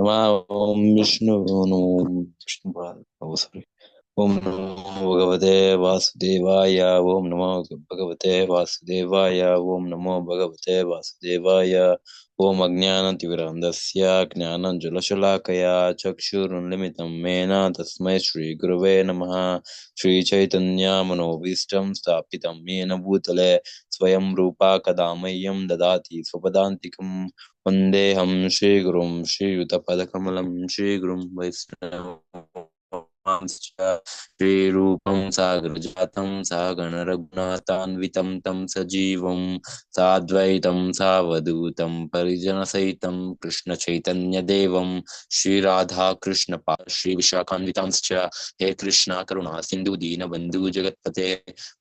ओम विष्णु ओम Vishnu sorry ओम नमो भगवते वासुदेवाय ओम नमो भगवते वासुदेवाय ओम नमो भगवते वासुदेवाय ओम अज्ञानतिमिरान्धस्य ज्ञानञ्जनशलाकया चक्षुरुन्मिलितं येन तस्मै श्रीगुरवे नमः। श्रीचैतन्यमनोभीष्टं स्थापितं येन भूतले स्वयं रूपा कदा मह्यं ददाति स्वपदान्तिकम्। वन्देऽहं श्रीगुरुं श्रीयुतपदकमलं श्रीगुरुं वैष्णवांश्च श्रीरूपं साग्रजातं सहगणरघुनाथान्वितं तं सजीवं साद्वैतं सावधूतं परिजनसहितं कृष्णचैतन्यदेवं श्रीराधाकृष्णपा श्रीविशाखान्वितांश्च हे कृष्णा करुणा सिन्धु दीनबन्धु जगत्पते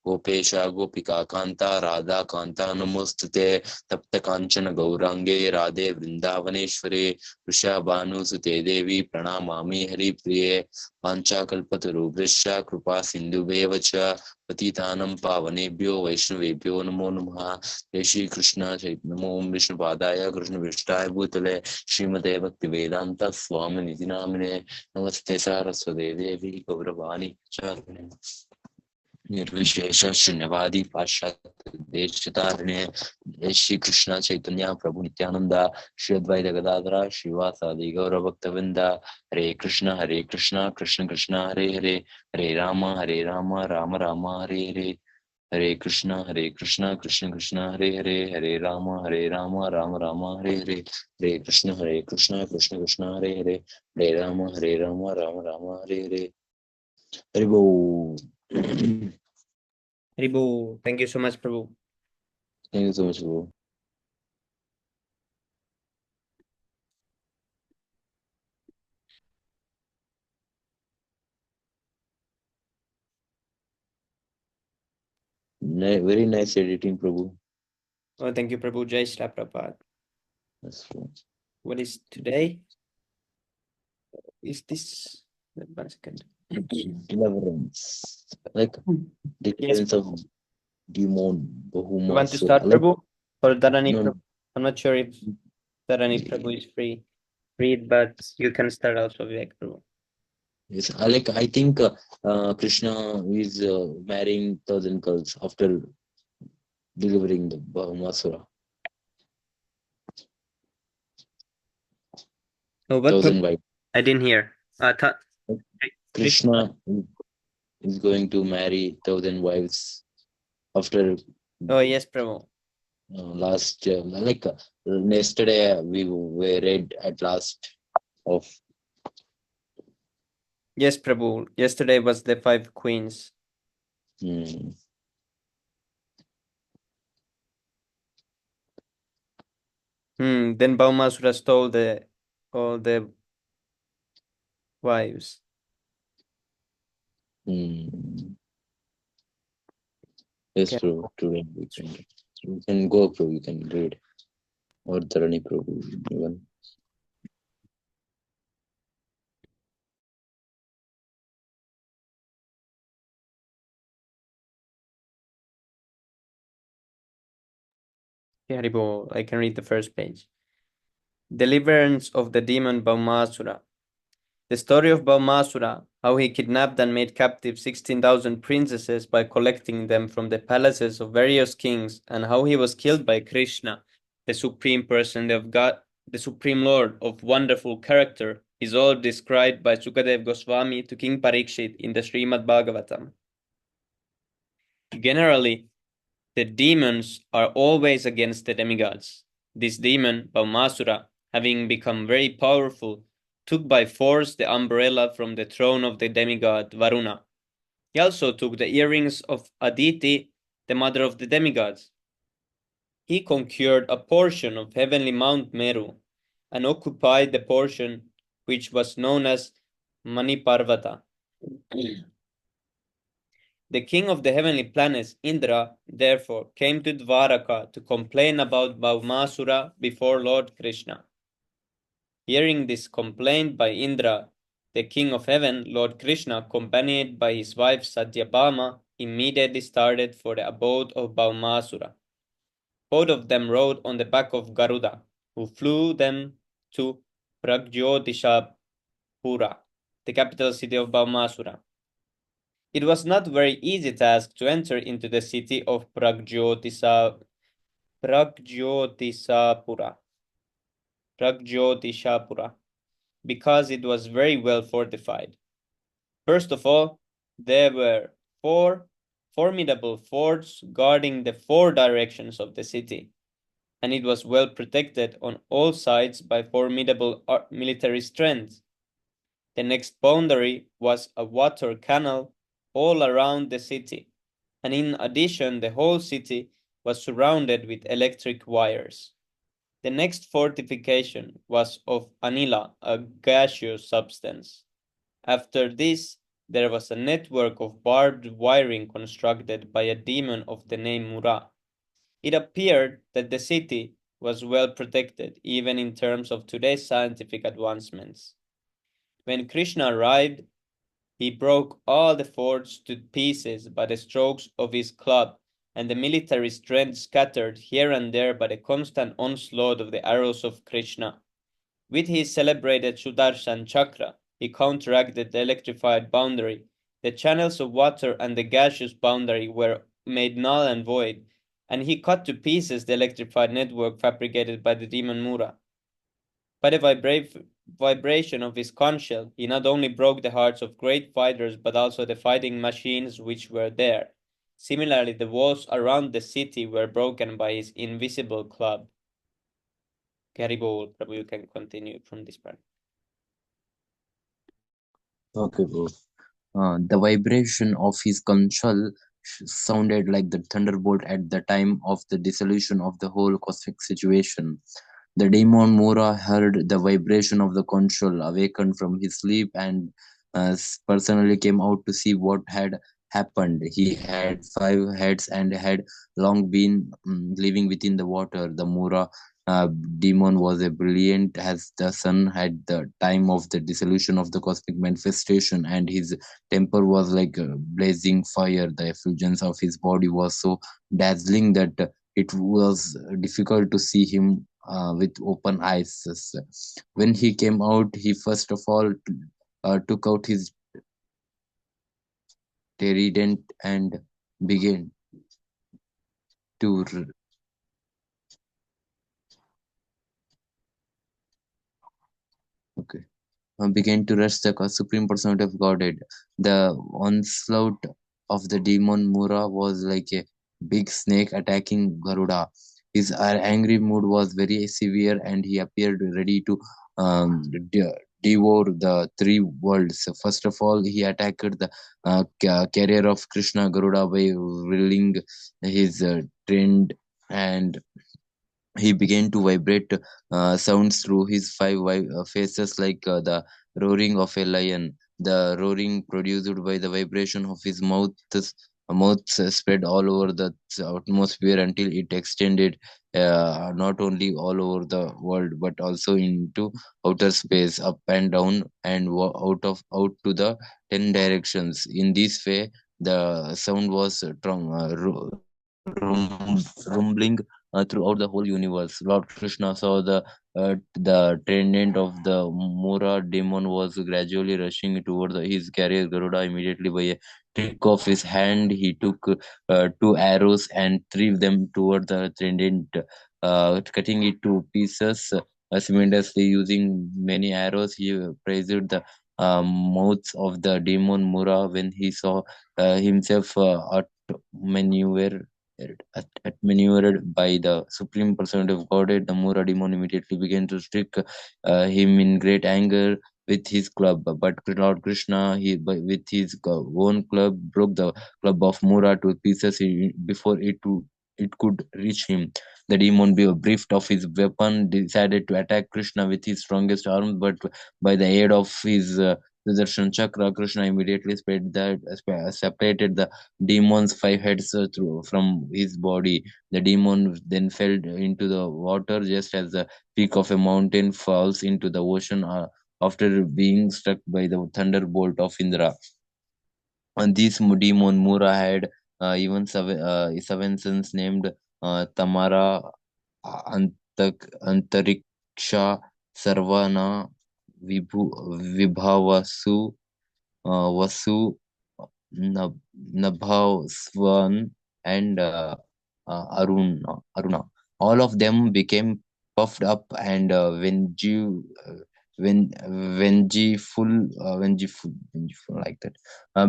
गोपेश गोपिका कान्ता राधा कान्ता नमोस्तुते तप्त कांचन गौरांगे राधे वृंदावनेश्वरे वृषभानुसुते देवी प्रणमामि हरिप्रिये वाञ्छाकल्पतरुभ्यश्च कृपा सिन्धुभ्येव च पतितानं पावनेभ्यो वैष्णवेभ्यो नमो नमः। जय श्री कृष्ण चैतन्य नमो विष्णुपादाय कृष्णपृष्ठाय भूतले श्रीमते भक्तिवेदांत स्वामिनिधि नामिने नमस्ते सारस्वते देवी गौरवाणी प्रचारिणे निर्विशेष शून्यवादी पाश्चात्य देशतारिणे। जय श्री कृष्ण चैतन्य प्रभु नित्यानंद श्री अद्वैत गदाधर श्रीवासादि गौर भक्तवृंद। हरे कृष्ण कृष्ण कृष्ण हरे हरे हरे राम राम राम हरे हरे। हरे कृष्ण कृष्ण कृष्ण हरे हरे हरे राम राम राम हरे हरे। हरे कृष्ण कृष्ण कृष्ण हरे हरे हरे राम राम राम हरे हरे। हरि बोल। Haribo, thank you so much, Prabhu. Thank you so much, bro. Very nice editing, Prabhu. Oh, thank you, Prabhu. Jai Shri Prabhupada. That's true. What is today? Is this? 1 second. Deliverance. Like Yes. deliverance of demon, You Bahuma want to Sura. start, Like, Prabhu? Or Dharani no, Prabhu? I'm not sure if Dharani Prabhu is free. Read, but you can start also, Vivek Prabhu. yes, I think Krishna is marrying 1,000 girls after delivering the Bahuma Sura. Oh, what? 1,000 wives. I didn't hear. Krishna is going to marry 1,000 wives after Oh, yes, Prabhu. last yesterday we read at last of Yes, Prabhu. Yesterday was the 5 queens. hmm, Then Baumasura stole all the wives. yes, Okay. bro. Today you can go, bro. You can read or Dharani, bro. Even Okay, Haribo, I can read the first page. Deliverance of the demon Baumasura. The story of Baumasura, how he kidnapped and made captive 16,000 princesses by collecting them from the palaces of various kings, and how he was killed by Krishna, the supreme person of God, the supreme lord of wonderful character, is all described by Sukadev Goswami to King Parikshit in the Srimad Bhagavatam. Generally, the demons are always against the demigods. This demon, Baumasura, having become very powerful, took by force the umbrella from the throne of the demigod Varuna. He also took the earrings of Aditi, the mother of the demigods. He conquered a portion of heavenly Mount Meru and occupied the portion which was known as Maniparvata. The king of the heavenly planets, Indra, therefore came to Dwaraka to complain about Baumasura before Lord Krishna. Hearing this complaint by Indra, the king of heaven, Lord Krishna, accompanied by his wife Satyabhama, immediately started for the abode of Baumasura. Both of them rode on the back of Garuda, who flew them to Pragjotishapura, the capital city of Baumasura. It was not a very easy task to enter into the city of Pragjotishapura, because it was very well fortified. First of all, there were four formidable forts guarding the four directions of the city, and it was well protected on all sides by formidable military strength. The next boundary was a water canal all around the city, and in addition, the whole city was surrounded with electric wires. The next fortification was of anila, a gaseous substance. After this, there was a network of barbed wiring constructed by a demon of the name Mura. It appeared that the city was well protected, even in terms of today's scientific advancements. When Krishna arrived, he broke all the forts to pieces by the strokes of his club, and the military strength scattered here and there by the constant onslaught of the arrows of Krishna. With his celebrated Sudarshan Chakra, he counteracted the electrified boundary. The channels of water and the gaseous boundary were made null and void, and he cut to pieces the electrified network fabricated by the demon Mura. By the vibration of his conch shell, he not only broke the hearts of great fighters but also the fighting machines which were there. Similarly, the walls around the city were broken by his invisible club. Garibol, Prabhu, you can continue from this part. Okay, bro. The vibration of his conchal sounded like the thunderbolt at the time of the dissolution of the whole cosmic situation. The demon Mura heard the vibration of the conchal, awakened from his sleep, and personally came out to see what had happened. He had 5 heads and had long been living within the water. The Mura uh, demon was a brilliant as the sun at the time of the dissolution of the cosmic manifestation, and his temper was like blazing fire. The effulgence of his body was so dazzling that it was difficult to see him with open eyes. When he came out, he first of all took out his trident and began to okay began to rush the supreme personality of Godhead. The onslaught of the demon Mura was like a big snake attacking Garuda. His angry mood was very severe, and he appeared ready to um, de- devour the three worlds. First of all, he attacked the carrier of Krishna Garuda by whirling his trend, and he began to vibrate sounds through his 5 faces like the roaring of a lion. The roaring produced by the vibration of his mouth spread all over the atmosphere until it extended not only all over the world but also into outer space, up and down, and out to the 10 directions. In this way, the sound was rumbling throughout the whole universe. Lord Krishna saw the trident of the Mura demon was gradually rushing toward his carrier Garuda. Immediately, by a trick of his hand, he took 2 arrows and threw them toward the trident, cutting it to pieces. Simultaneously, using many arrows, he praised the mouths of the demon Mura when he saw himself outmaneuvered maneuvered by the Supreme Personality of Godhead. The Mura demon immediately began to strike him in great anger with his club. But Lord Krishna, with his own club, broke the club of Mura to pieces before it could reach him. The demon, bereft of his weapon, decided to attack Krishna with his strongest arms, but by the aid of his Sudarshan Chakra, Krishna immediately separated the demon's 5 heads from his body. The demon then fell into the water just as the peak of a mountain falls into the ocean after being struck by the thunderbolt of Indra. And this demon Mura had even 7 sons named Tamara, Antariksha, Sarvana Vibhu Vibhavasu Vasu Nabhav, Swan, and Aruna. All of them became puffed up and vengeful like that,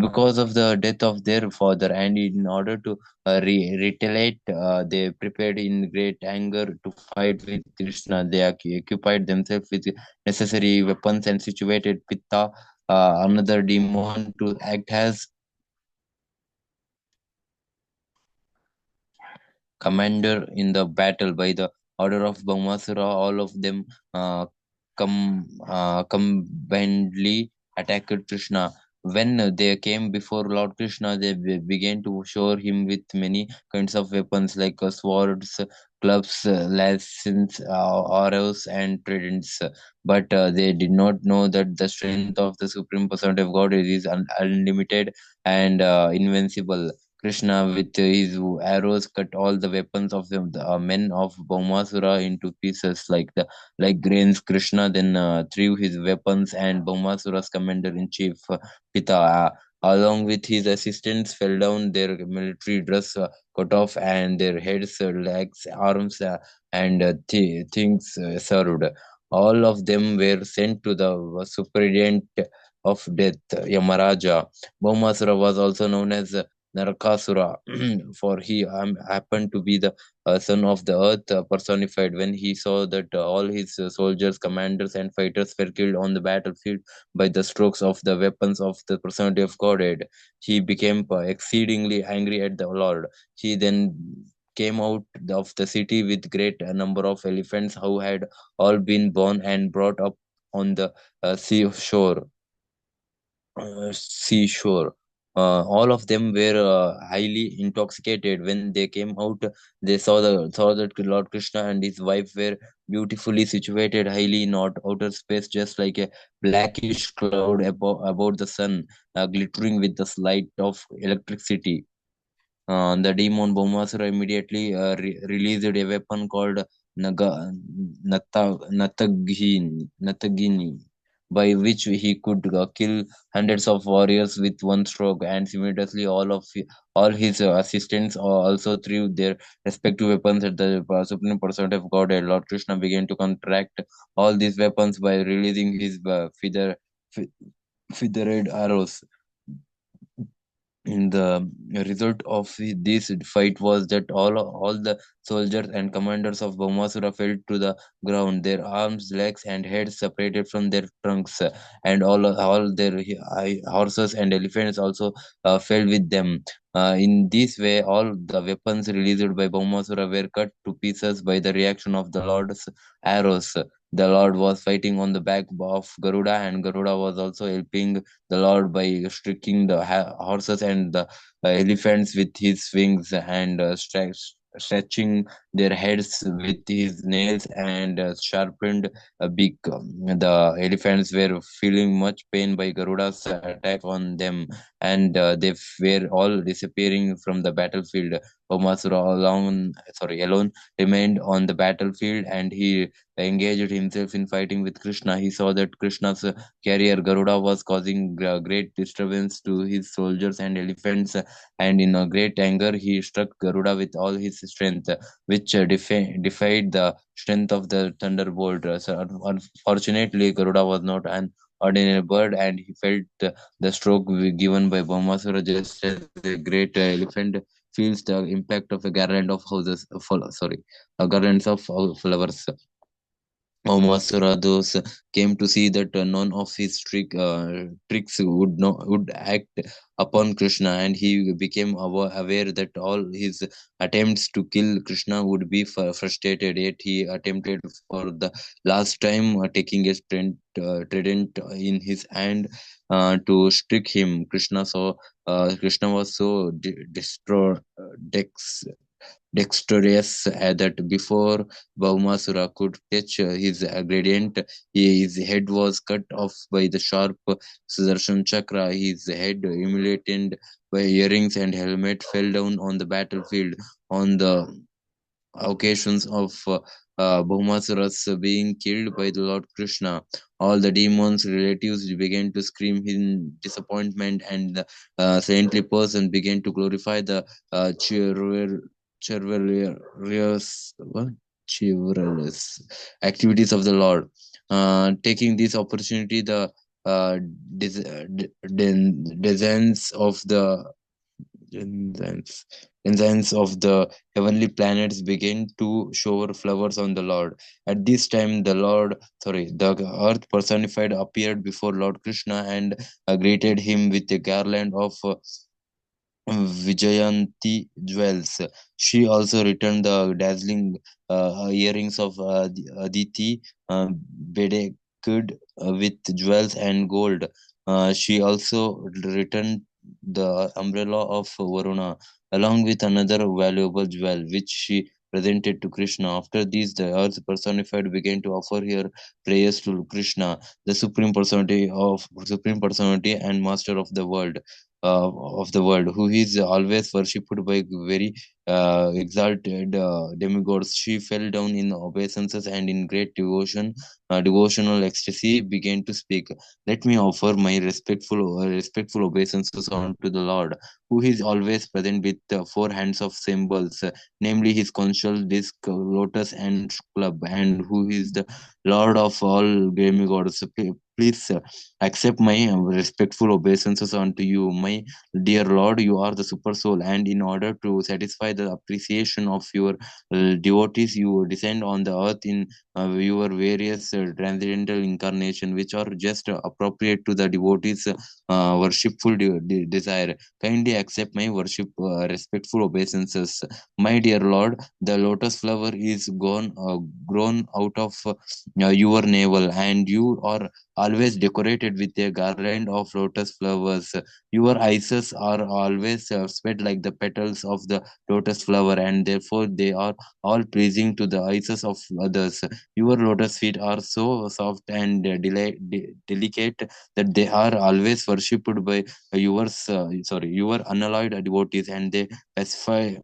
because of the death of their father. And in order to retaliate, they prepared in great anger to fight with Krishna. They occupied themselves with necessary weapons and situated Pitta, another demon, to act as commander in the battle. By the order of Bhaumasura, all of them uh, combinedly attacked Krishna. When they came before Lord Krishna, they began to shower him with many kinds of weapons like swords, clubs, lances, arrows, and tridents. But they did not know that the strength of the Supreme Personality of God is unlimited and invincible. Krishna, with his arrows, cut all the weapons of the men of Bhaumasura into pieces like grains. Krishna then threw his weapons, and Bhaumasura's commander-in-chief, Pita, along with his assistants, fell down. Their military dress cut off, and their heads, legs, arms, and things served. All of them were sent to the superintendent of death, Yamaraja. Bhaumasura was also known as Narakasura, for he happened to be the son of the earth personified. When he saw that all his soldiers, commanders, and fighters were killed on the battlefield by the strokes of the weapons of the personality of Godhead, he became exceedingly angry at the Lord. He then came out of the city with great number of elephants who had all been born and brought up on the seashore. All of them were highly intoxicated. When they came out, they saw that Lord Krishna and his wife were beautifully situated, highly in outer space, just like a blackish cloud about the sun, glittering with the light of electricity. The demon Bhaumasura immediately released a weapon called Natagini, by which he could kill hundreds of warriors with one stroke. And simultaneously, all his assistants also threw their respective weapons at the supreme person of Godhead. Lord Krishna began to contract all these weapons by releasing his fe- feathered arrows. The result of this fight was that all the soldiers and commanders of Bhaumasura fell to the ground, their arms, legs, and heads separated from their trunks, and all their horses and elephants also fell with them. In this way, all the weapons released by Bhaumasura were cut to pieces by the reaction of the Lord's arrows. The Lord was fighting on the back of Garuda, and Garuda was also helping the Lord by striking the horses and the elephants with his wings, and stretching their heads with his nails and sharpened beak. The elephants were feeling much pain by Garuda's attack on them, and they were all disappearing from the battlefield. Alone remained on the battlefield, and he engaged himself in fighting with Krishna. He saw that Krishna's carrier Garuda was causing great disturbance to his soldiers and elephants, and in a great anger he struck Garuda with all his strength, which defied the strength of the thunderbolt. Unfortunately, Garuda was not an ordinary bird, and he felt the stroke given by Bhaumasura, just as a great elephant feels the impact of a garland of garlands of flowers. Masurados came to see that none of his tricks would act upon Krishna, and he became aware that all his attempts to kill Krishna would be frustrated. Yet he attempted for the last time, taking a trident in his hand to strike him. Krishna was so dexterous that before Bhaumasura could touch his gradient, his head was cut off by the sharp Sudarshan chakra. His head, emulated by earrings and helmet, fell down on the battlefield. On the occasions of Bhaumasura's being killed by the Lord Krishna. All the demons' relatives began to scream in disappointment, and the saintly person began to glorify the chivalrous, what? Chivalrous activities of the Lord. Taking this opportunity, the uh, designs of the ensigns, ensigns of the heavenly planets began to shower flowers on the Lord. At this time, the earth personified appeared before Lord Krishna and greeted him with a garland of Vijayanti jewels. She also returned the dazzling earrings of Aditi, bedecked with jewels and gold. She also returned the umbrella of Varuna, along with another valuable jewel, which she presented to Krishna. After this, the earth personified began to offer her prayers to Krishna, the supreme personality and master of the world, who is always worshipped by very exalted demigods. She fell down in obeisances and in great devotional ecstasy began to speak. Let me offer my respectful obeisances unto the Lord, who is always present with four hands of symbols, namely his conchal, disc, lotus, and club, and who is the Lord of all demigods. Please accept my respectful obeisances unto you, my dear Lord. You are the super soul, and in order to satisfy the appreciation of your devotees, you descend on the earth in your various transcendental incarnation, which are just appropriate to the devotees' worshipful desire. Kindly accept my respectful obeisances, my dear Lord. The lotus flower is grown out of your navel, and you are always decorated with a garland of lotus flowers. Your eyes are always spread like the petals of the lotus flower, and therefore they are all pleasing to the eyes of others. Your lotus feet are so soft and delicate that they are always worshipped by your unalloyed devotees, and they pacify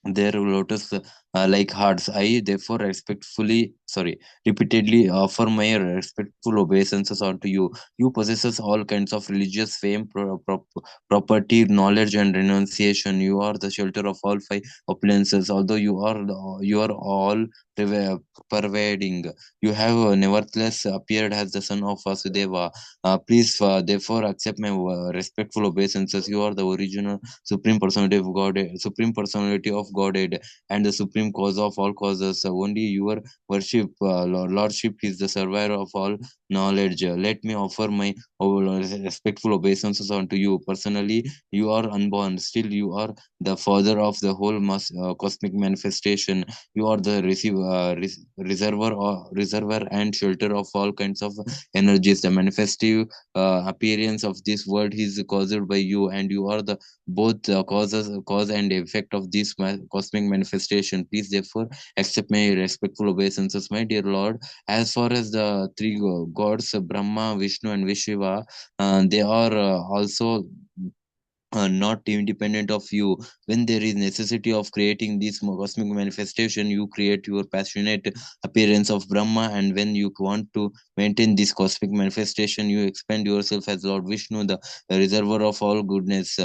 their lotus like hearts. I therefore repeatedly offer my respectful obeisances unto you. You possesses all kinds of religious fame, property, knowledge, and renunciation. You are the shelter of all five opulences. Although you are all pervading, you have nevertheless appeared as the son of Vasudeva. Please, therefore, accept my respectful obeisances. You are the original Supreme Personality of Godhead, and the supreme cause of all causes. Only your Lordship is the survivor of all knowledge. Let me offer my respectful obeisances unto you. Personally, you are unborn, still you are the father of the whole cosmic manifestation. You are the reservoir and shelter of all kinds of energies. The manifestive appearance of this world is caused by you, and you are the both cause and effect of this cosmic manifestation. Please therefore accept my respectful obeisances, my dear Lord. As far as the three gods, Brahma, Vishnu, and Vishiva, they are also not independent of you. When there is necessity of creating this cosmic manifestation, you create your passionate appearance of Brahma, and when you want to maintain this cosmic manifestation, you expand yourself as Lord Vishnu, the reservoir of all goodness.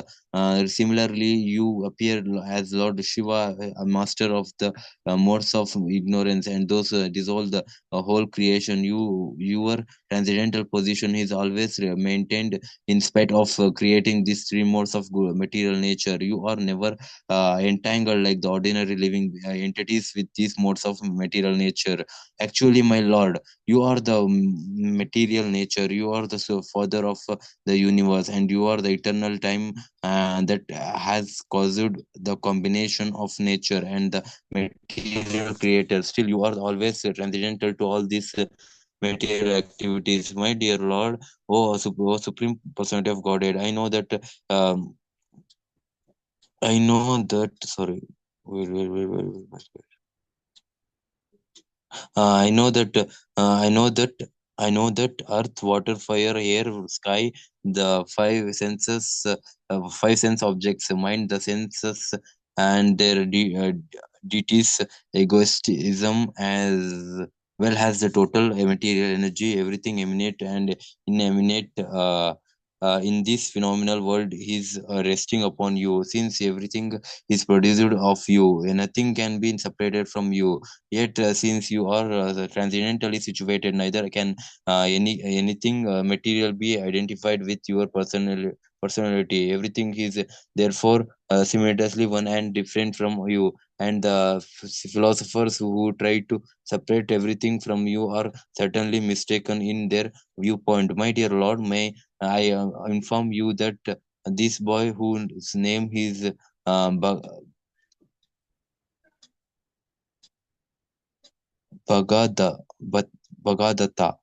Similarly, you appear as Lord Shiva, a master of the modes of ignorance, and those dissolve the whole creation. Your transcendental position is always maintained in spite of creating these three modes of material nature. You are never entangled like the ordinary living entities with these modes of material nature. Actually, my Lord, you are the material nature. You are the father of the universe, and you are the eternal time that has caused the combination of nature and the material creator. Still, you are always transcendental to all these material activities, my dear Lord. Oh, Supreme Personality of Godhead, um, I know that. Sorry, wait. I know that. I know that. I know that earth, water, fire, air, sky, the five senses, five sense objects, mind, the senses. and their deities egoism as well as the total material energy, everything emanate and inanimate. In this phenomenal world is resting upon you, since everything is produced of you and nothing can be separated from you. Yet since you are transcendentally situated, neither can anything material be identified with your personality. Everything is therefore simultaneously one and different from you, and the philosophers who try to separate everything from you are certainly mistaken in their viewpoint. My dear Lord, may I inform you that this boy whose name is Bhagada, but Bhagadatta,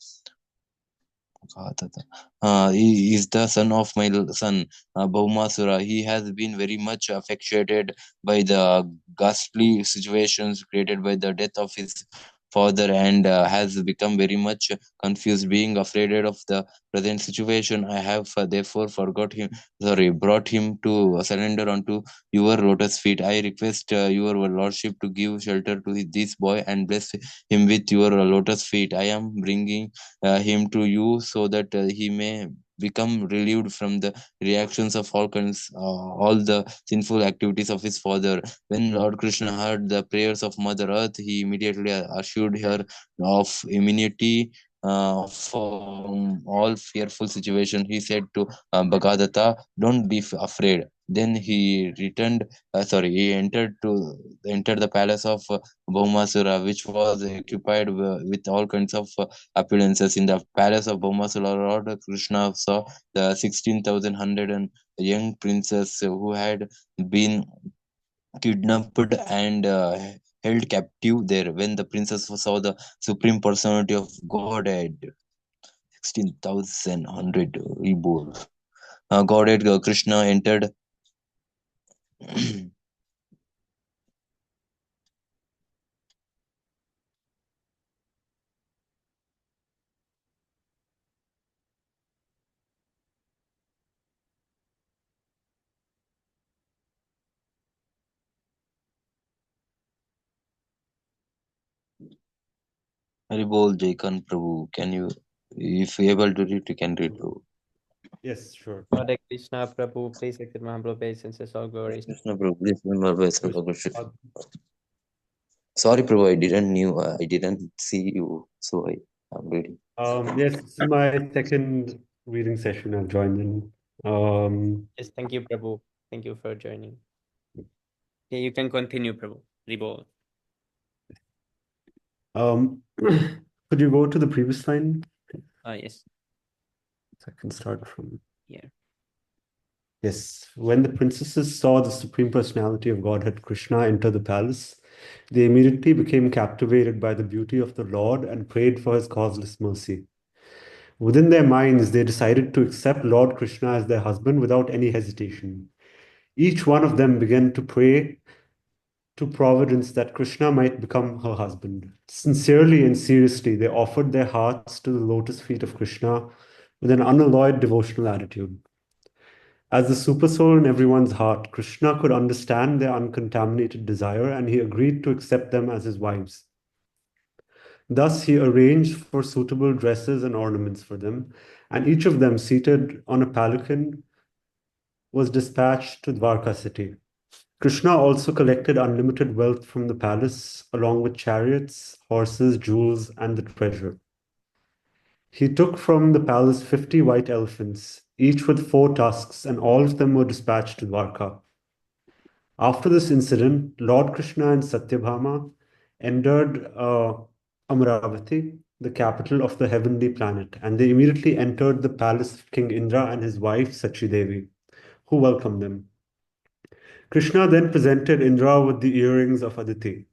he is the son of my son Bhaumasura. He has been very much affected by the ghastly situations created by the death of his father, and has become very much confused. Being afraid of the present situation, I have therefore brought him to surrender unto your lotus feet. I request your lordship to give shelter to this boy and bless him with your lotus feet. I am bringing him to you so that he may become relieved from the reactions of all the sinful activities of his father. When Lord Krishna heard the prayers of Mother Earth, he immediately assured her of immunity from all fearful situation. He said to Bhagadatta, "Don't be afraid." Then he returned. He entered the palace of Bhaumasura, which was occupied with all kinds of appearances. In the palace of Bhaumasura, Lord Krishna saw the 16,100 and young princess who had been kidnapped and held captive there. When the princess saw the supreme personality of Godhead, 16,100 reborn. Godhead Krishna entered. Haribol Jaikan Prabhu. Can you, if you able to read, you can read, Prabhu. Yes, sure. Hare Krishna, Prabhu, please accept my humble obeisances, all glories. Krishna Prabhu, please remember Vaishnava Yes. Bhagavad. Sorry, Prabhu, I didn't see you, so I'm reading. Yes, this is my second reading session I've joined in. Yes, thank you, Prabhu. Thank you for joining. Yeah, you can continue, Prabhu. Ribol. Could you go to the previous line? Yes. So I can start from. Yeah. Yes, when the princesses saw the Supreme Personality of Godhead Krishna enter the palace, they immediately became captivated by the beauty of the Lord and prayed for his causeless mercy. Within their minds, they decided to accept Lord Krishna as their husband without any hesitation. Each one of them began to pray to Providence that Krishna might become her husband. Sincerely and seriously, they offered their hearts to the lotus feet of Krishna with an unalloyed devotional attitude. As the supersoul in everyone's heart, Krishna could understand their uncontaminated desire and he agreed to accept them as his wives. Thus, he arranged for suitable dresses and ornaments for them, and each of them, seated on a palanquin, was dispatched to Dwarka city. Krishna also collected unlimited wealth from the palace, along with chariots, horses, jewels, and the treasure. He took from the palace 50 white elephants, each with 4 tusks, and all of them were dispatched to Dwarka. After this incident, Lord Krishna and Satyabhama entered Amaravati, the capital of the heavenly planet, and they immediately entered the palace of King Indra and his wife Sachi Devi, who welcomed them. Krishna then presented Indra with the earrings of Aditi.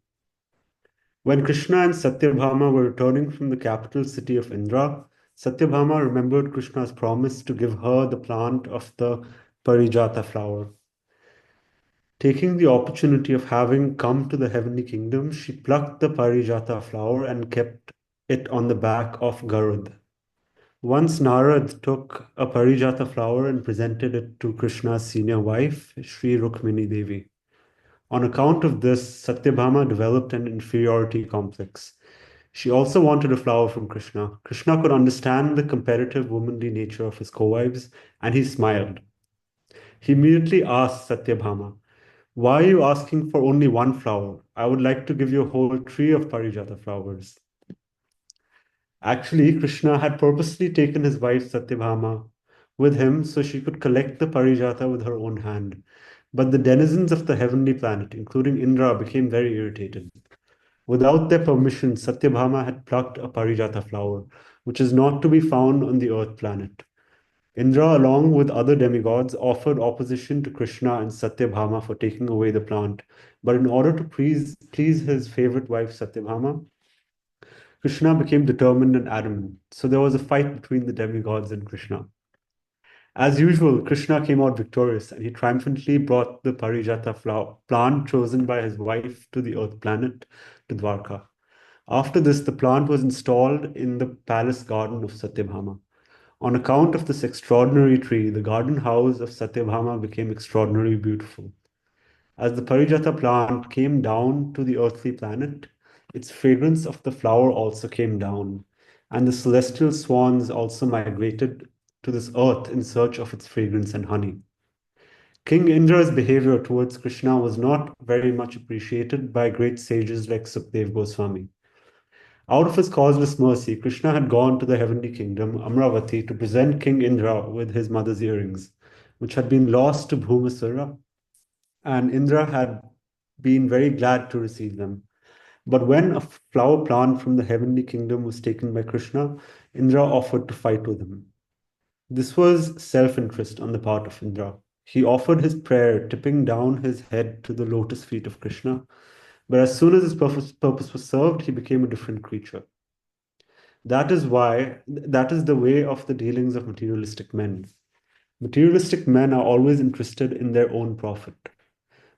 When Krishna and Satyabhama were returning from the capital city of Indra, Satyabhama remembered Krishna's promise to give her the plant of the Parijata flower. Taking the opportunity of having come to the heavenly kingdom, she plucked the Parijata flower and kept it on the back of Garud. Once Narad took a Parijata flower and presented it to Krishna's senior wife, Sri Rukmini Devi. On account of this, Satyabhama developed an inferiority complex. She also wanted a flower from Krishna. Krishna could understand the competitive womanly nature of his co-wives, and he smiled. He immediately asked Satyabhama, "Why are you asking for only one flower? I would like to give you a whole tree of Parijata flowers." Actually, Krishna had purposely taken his wife Satyabhama with him so she could collect the Parijata with her own hand. But the denizens of the heavenly planet, including Indra, became very irritated. Without their permission, Satyabhama had plucked a Parijata flower, which is not to be found on the earth planet. Indra, along with other demigods, offered opposition to Krishna and Satyabhama for taking away the plant. But in order to please his favorite wife Satyabhama, Krishna became determined and adamant. So there was a fight between the demigods and Krishna. As usual, Krishna came out victorious and he triumphantly brought the Parijata flower plant chosen by his wife to the earth planet, to Dwarka. After this, the plant was installed in the palace garden of Satyabhama. On account of this extraordinary tree, the garden house of Satyabhama became extraordinarily beautiful. As the Parijata plant came down to the earthly planet, its fragrance of the flower also came down, and the celestial swans also migrated to this earth in search of its fragrance and honey. King Indra's behavior towards Krishna was not very much appreciated by great sages like Sukdev Goswami. Out of his causeless mercy, Krishna had gone to the heavenly kingdom, Amravati, to present King Indra with his mother's earrings, which had been lost to Bhumasura, and Indra had been very glad to receive them. But when a flower plant from the heavenly kingdom was taken by Krishna, Indra offered to fight with him. This was self-interest on the part of Indra. He offered his prayer, tipping down his head to the lotus feet of Krishna. But as soon as his purpose was served, he became a different creature. That is the way of the dealings of materialistic men. Materialistic men are always interested in their own profit.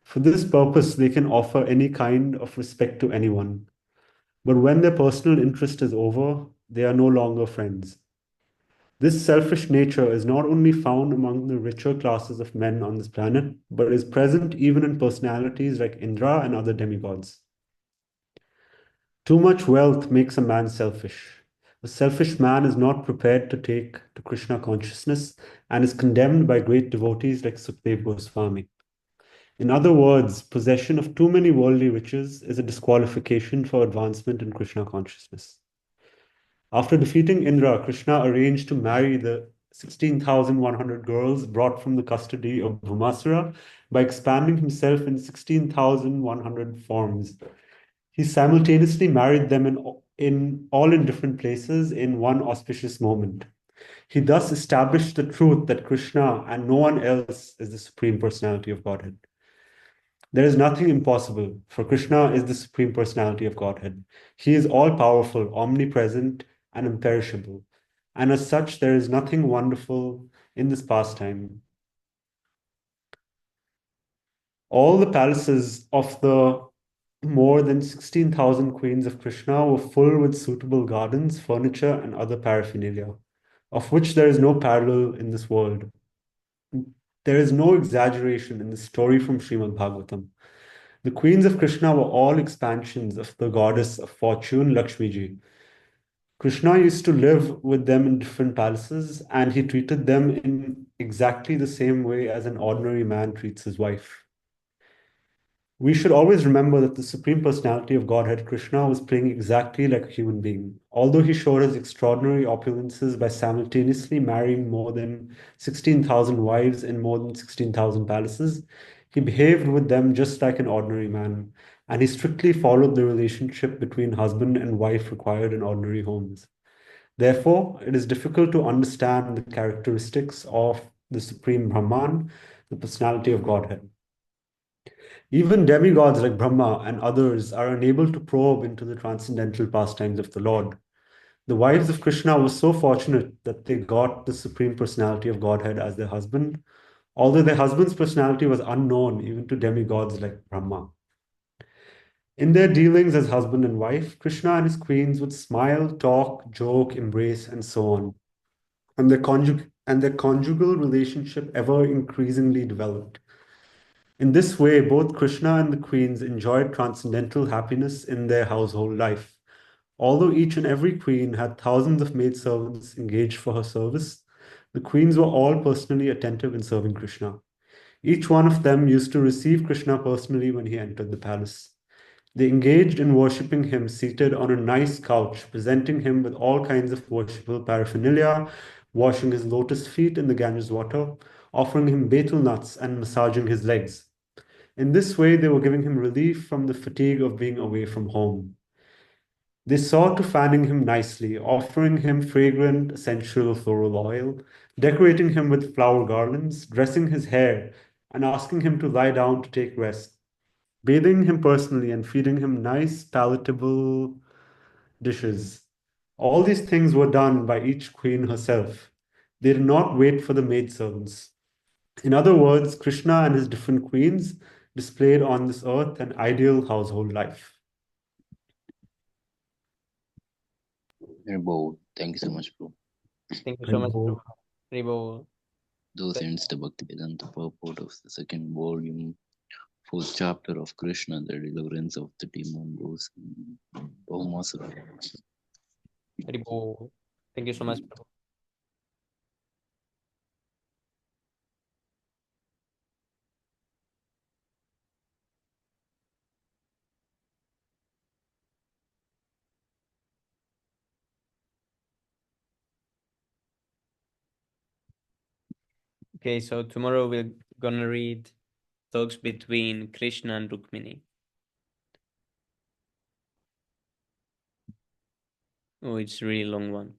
For this purpose, they can offer any kind of respect to anyone. But when their personal interest is over, they are no longer friends. This selfish nature is not only found among the richer classes of men on this planet, but is present even in personalities like Indra and other demigods. Too much wealth makes a man selfish. A selfish man is not prepared to take to Krishna consciousness and is condemned by great devotees like Sukdev Goswami. In other words, possession of too many worldly riches is a disqualification for advancement in Krishna consciousness. After defeating Indra, Krishna arranged to marry the 16,100 girls brought from the custody of Bhumasura by expanding himself in 16,100 forms. He simultaneously married them in different places in one auspicious moment. He thus established the truth that Krishna and no one else is the Supreme Personality of Godhead. There is nothing impossible, for Krishna is the Supreme Personality of Godhead. He is all powerful, omnipresent, and imperishable. And as such, there is nothing wonderful in this pastime. All the palaces of the more than 16,000 queens of Krishna were full with suitable gardens, furniture, and other paraphernalia, of which there is no parallel in this world. There is no exaggeration in the story from Srimad Bhagavatam. The queens of Krishna were all expansions of the goddess of fortune, Lakshmi Ji. Krishna used to live with them in different palaces, and he treated them in exactly the same way as an ordinary man treats his wife. We should always remember that the Supreme Personality of Godhead, Krishna, was playing exactly like a human being. Although he showed his extraordinary opulences by simultaneously marrying more than 16,000 wives in more than 16,000 palaces, he behaved with them just like an ordinary man, and he strictly followed the relationship between husband and wife required in ordinary homes. Therefore, it is difficult to understand the characteristics of the Supreme Brahman, the personality of Godhead. Even demigods like Brahma and others are unable to probe into the transcendental pastimes of the Lord. The wives of Krishna were so fortunate that they got the Supreme Personality of Godhead as their husband, although their husband's personality was unknown even to demigods like Brahma. In their dealings as husband and wife, Krishna and his queens would smile, talk, joke, embrace, and so on. And their conjugal relationship ever increasingly developed. In this way, both Krishna and the queens enjoyed transcendental happiness in their household life. Although each and every queen had thousands of maidservants engaged for her service, the queens were all personally attentive in serving Krishna. Each one of them used to receive Krishna personally when he entered the palace. They engaged in worshipping him seated on a nice couch, presenting him with all kinds of worshipful paraphernalia, washing his lotus feet in the Ganges water, offering him betel nuts, and massaging his legs. In this way, they were giving him relief from the fatigue of being away from home. They saw to fanning him nicely, offering him fragrant essential floral oil, decorating him with flower garlands, dressing his hair, and asking him to lie down to take rest, bathing him personally and feeding him nice, palatable dishes. All these things were done by each queen herself. They did not wait for the maidservants. In other words, Krishna and his different queens displayed on this earth an ideal household life. Very bold. Thank you so much, bro. Thank you so much, Haribol. Haribol. Those ends the Bhakti Vedanta purport of the second volume, fourth chapter of Krishna, the deliverance of the demon rose. Bhaumasura. Haribol. Thank you so much, Prabhu. Okay, so tomorrow we're gonna read talks between Krishna and Rukmini. Oh, it's a really long one.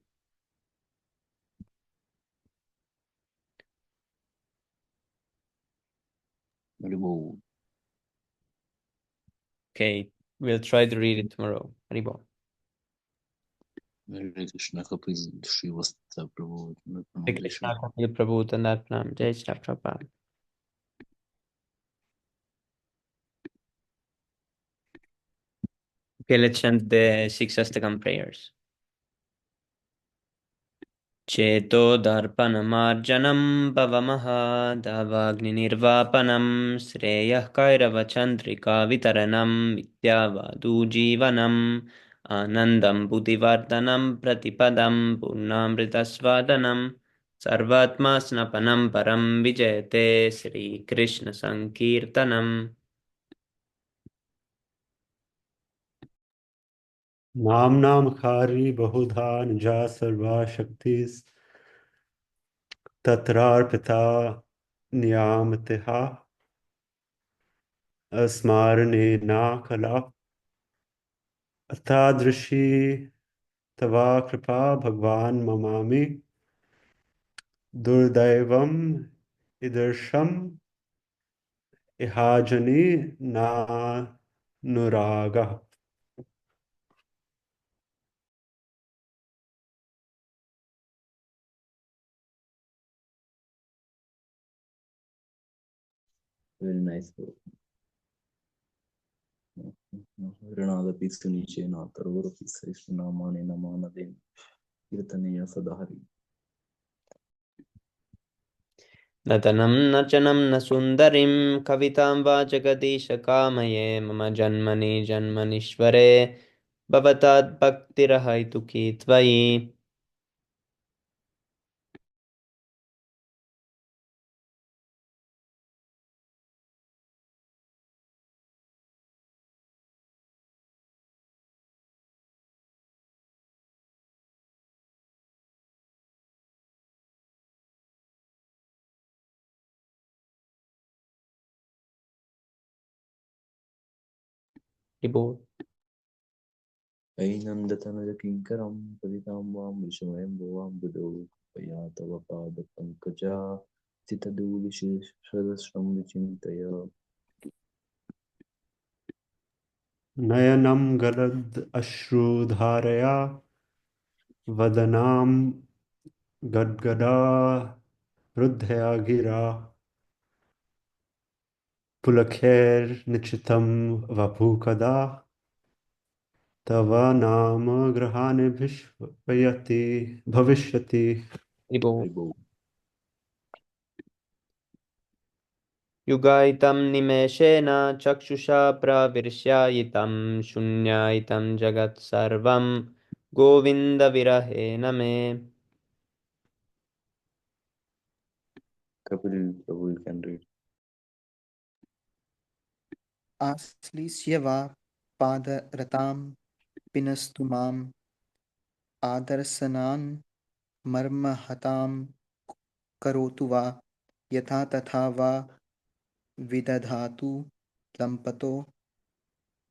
Very bold. Okay, we'll try to read it tomorrow. Haribol. Hare Krishna Kapil Srivastava Prabhu. Hare Krishna, Kapil Prabhu, Tandat Pranam. Jai Shri Prabhupada. Okay, let's chant the six Astakam prayers. चेतो दर्पणमार्जनं भवमः दावाग्निर्वापनं श्रेयः कैरवचन्द्रिका वितरणं विद्यावादुजीवनम् आनन्दं बुद्धिवर्धनं प्रतिपदं पूर्णामृतस्वादनं सर्वात्मा स्नपनं परं विजयते श्रीकृष्णसङ्कीर्तनम् नाम्नामखारी बहुधा निजा सर्वा शक्तिस् तत्रार्पिता नियामतिहा स्मारणेना कला अतादृशी तवा कृपा भगवान् ममामि दुर्दैवम् ईदृशम् इहाजनि नानुरागः. Very nice, bro. ऋणादपि सुनिचेन तरोरपि सहिष्णुनामानि नमानदेन कीर्तनीय सदा हरि. नतनं न चनं न सुन्दरीं कवितां वा जगदीशकामये मम जन्मनि जन्मनीश्वरे भवताद्भक्तिरहैतुकी त्वयि रिपोर्ट ऐनन्दतनयकिङ्करं पतितां वां विषमयं भुवां बुधौ कृपया तव पादपङ्कजा स्थितधूलिशेषदर्शनं विचिन्तय. नयनं गलद अश्रुधारया वदनां गद्गदा रुद्धया गिरा पुलकैर्निचितं वपु कदा तव नाम ग्रहाणे भविष्यति. रिपोर्ट हरि बोल. युगायितं निमेषेण चक्षुषा प्रविश्यायितं शून्यायितं जगत् सर्वं गोविन्दविरहेण मे. Kapil, Prabhu, you can read. आश्लिष्य वा पादरतां पिनस्तु माम् आदर्शनान् मर्महतां करोतु वा यथा तथा वा विदधातु लम्पतो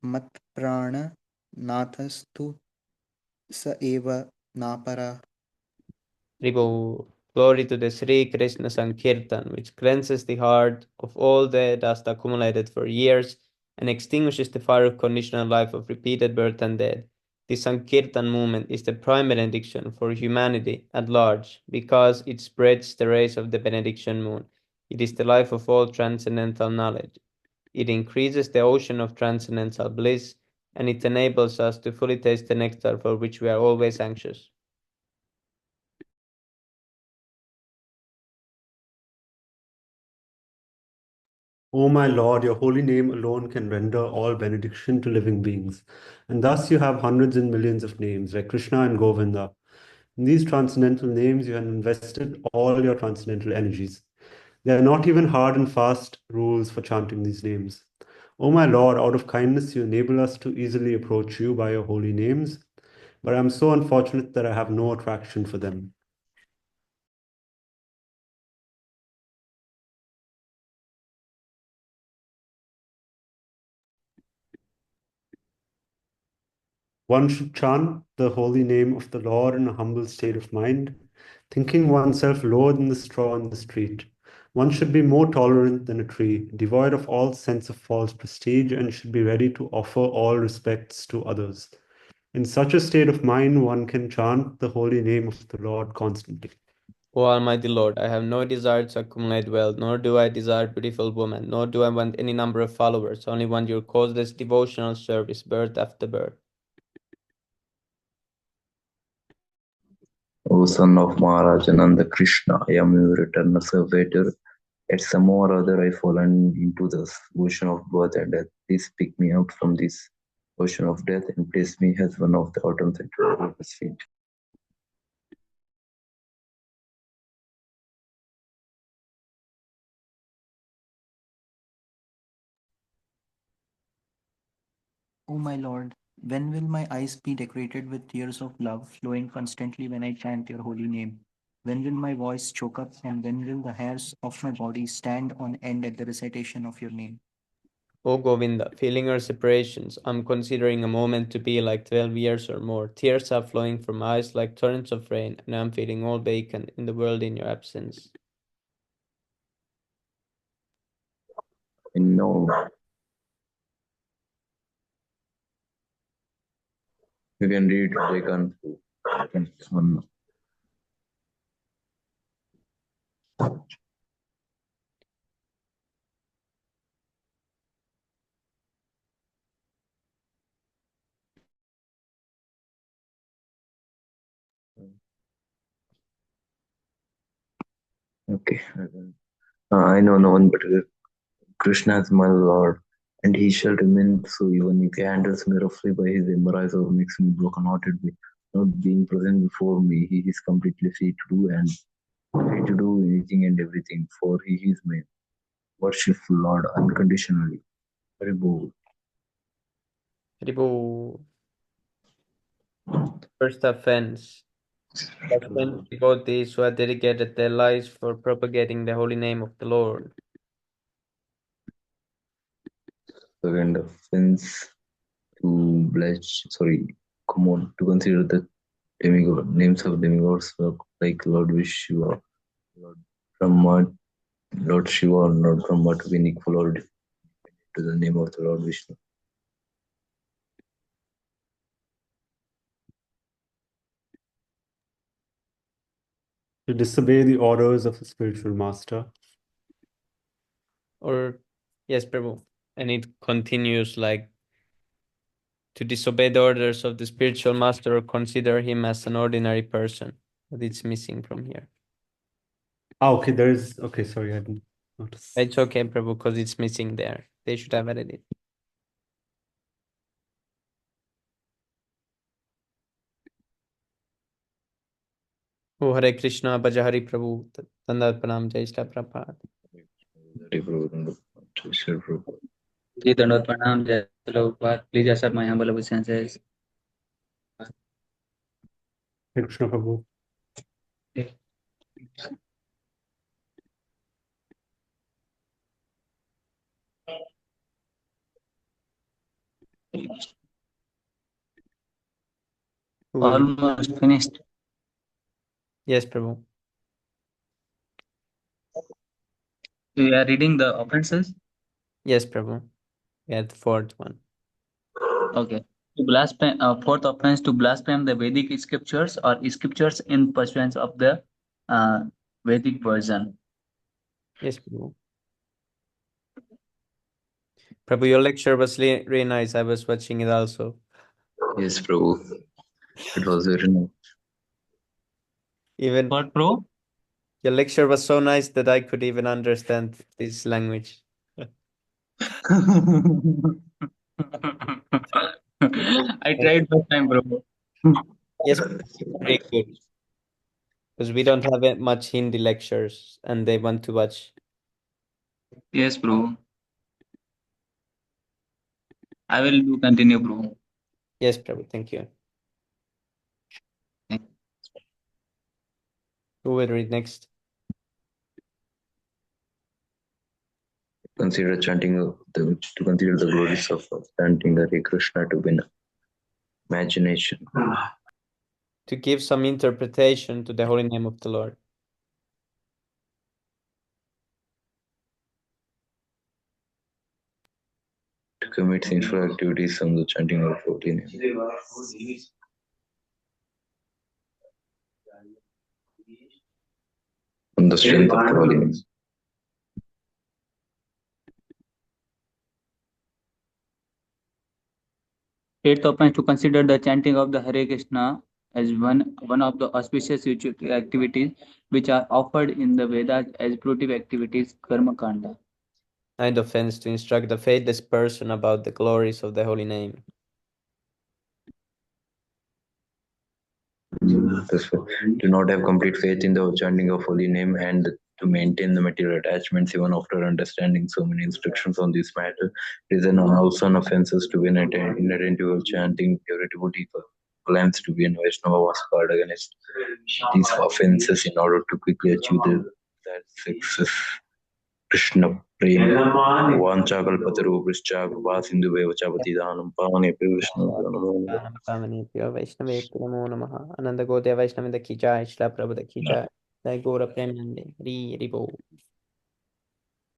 मत्प्राणनाथस्तु स एव नापरः. Ribu, glory to the Sri Krishna Sankirtan, which cleanses the heart of all the dust accumulated for years and extinguishes the fire of conditional life of repeated birth and death. The Sankirtan movement is the prime benediction for humanity at large because it spreads the rays of the benediction moon. It is the life of all transcendental knowledge. It increases the ocean of transcendental bliss, and it enables us to fully taste the nectar for which we are always anxious. O my Lord, your holy name alone can render all benediction to living beings. And thus you have hundreds and millions of names, like Krishna and Govinda. In these transcendental names, you have invested all your transcendental energies. There are not even hard and fast rules for chanting these names. O my Lord, out of kindness, you enable us to easily approach you by your holy names, but I am so unfortunate that I have no attraction for them. One should chant the holy name of the Lord in a humble state of mind, thinking oneself lower than the straw in the street. One should be more tolerant than a tree, devoid of all sense of false prestige, and should be ready to offer all respects to others. In such a state of mind, one can chant the holy name of the Lord constantly. O Almighty Lord, I have no desire to accumulate wealth, nor do I desire beautiful women, nor do I want any number of followers, only want your causeless devotional service, birth after birth. O son of Maharaj Ananda Krishna, I am your eternal servitor. At some or other I fallen into the ocean of birth and death. Please pick me up from this ocean of death and place me as one of the autumn central lotus feet. O my Lord, when will my eyes be decorated with tears of love flowing constantly when I chant your holy name? When will my voice choke up and when will the hairs of my body stand on end at the recitation of your name? O Govinda, feeling our separations, I'm considering a moment to be like 12 years or more. Tears are flowing from eyes like torrents of rain, and I'm feeling all vacant in the world in your absence. And now you can read Jagan 1. Okay. I know no one but Krishna is my Lord, and he shall remain so even if he handles me roughly by his embrace or makes me broken-hearted by not being present before me. He is completely free to do anything and everything, for he is my worshipful Lord unconditionally. Haribo. Ribu, first offense. Offense devotees who have dedicated their lives for propagating the holy name of the Lord. Second offense to come on, to consider the names of demigods like Lord Vishnu, Lord Brahma, Lord Shiva, or Lord Brahma to be equal or to the name of the Lord Vishnu. To disobey the orders of a spiritual master. Or, yes, Prabhu. And it continues like to disobey the orders of the spiritual master or consider him as an ordinary person. But it's missing from here. Ah, okay, okay, sorry, I didn't. Notice. It's okay, Prabhu, because it's missing there. They should have added it. Oh, Hare Krishna, Bhaja Hari Prabhu, Dandat Pranam, Jai Shri Prabhupada. Hare Prabhu, Hare Prabhu. जी दंडवत प्रणाम जय Prabhupada please accept my humble obeisances. Hare Krishna Prabhu. Who will read? Almost finished. Yes, Prabhu. We are reading the offenses. Yes, Prabhu. Yeah, the fourth one. Okay. To blaspheme, fourth offense to blaspheme the Vedic scriptures or scriptures in pursuance of the uh, Vedic version. Yes, Prabhu. Prabhu, your lecture was really nice. I was watching it also. Yes, Prabhu. It was very nice. Even What, bro? your lecture was so nice that I could even understand this language. I tried first time, bro. Yes, very good. Because we don't have much Hindi lectures and they want to watch. Yes, bro. I will do continue, bro. Yes, Prabhu. Thank you. Who will read next? Consider to consider the glories of chanting Hare Krishna to win imagination. To give some interpretation to the holy name of the Lord. To commit sinful activities on the chanting of holy name. On the strength of the holy name. Eighth offense to consider the chanting of the Hare Krishna as one of the auspicious spiritual activities which are offered in the Vedas as productive activities, karma kanda. Ninth offense to instruct the faithless person about the glories of the holy name. Do not have complete faith in the chanting of holy name and to maintain the material attachments even after understanding so many instructions on this matter. It is an also an offenses to be inherent to chanting pure devotee plans to be an Vaishnava was guard against these offenses in order to quickly achieve that success. Krishna प्रेम वाञ्छाकल्पतरुभ्यश्च कृपा सिन्धुभ्येव च पतितानं पावनेभ्यो वैष्णवेभ्यो नमो नमः Pavanebhyo Vaishnavebhyo Namo Namaha. Ananda Gaudiya Vaishnava Ki Jai, Shri Prabhupada Ki Jai. Jai Gaura Premanande. Hri Hri Bol.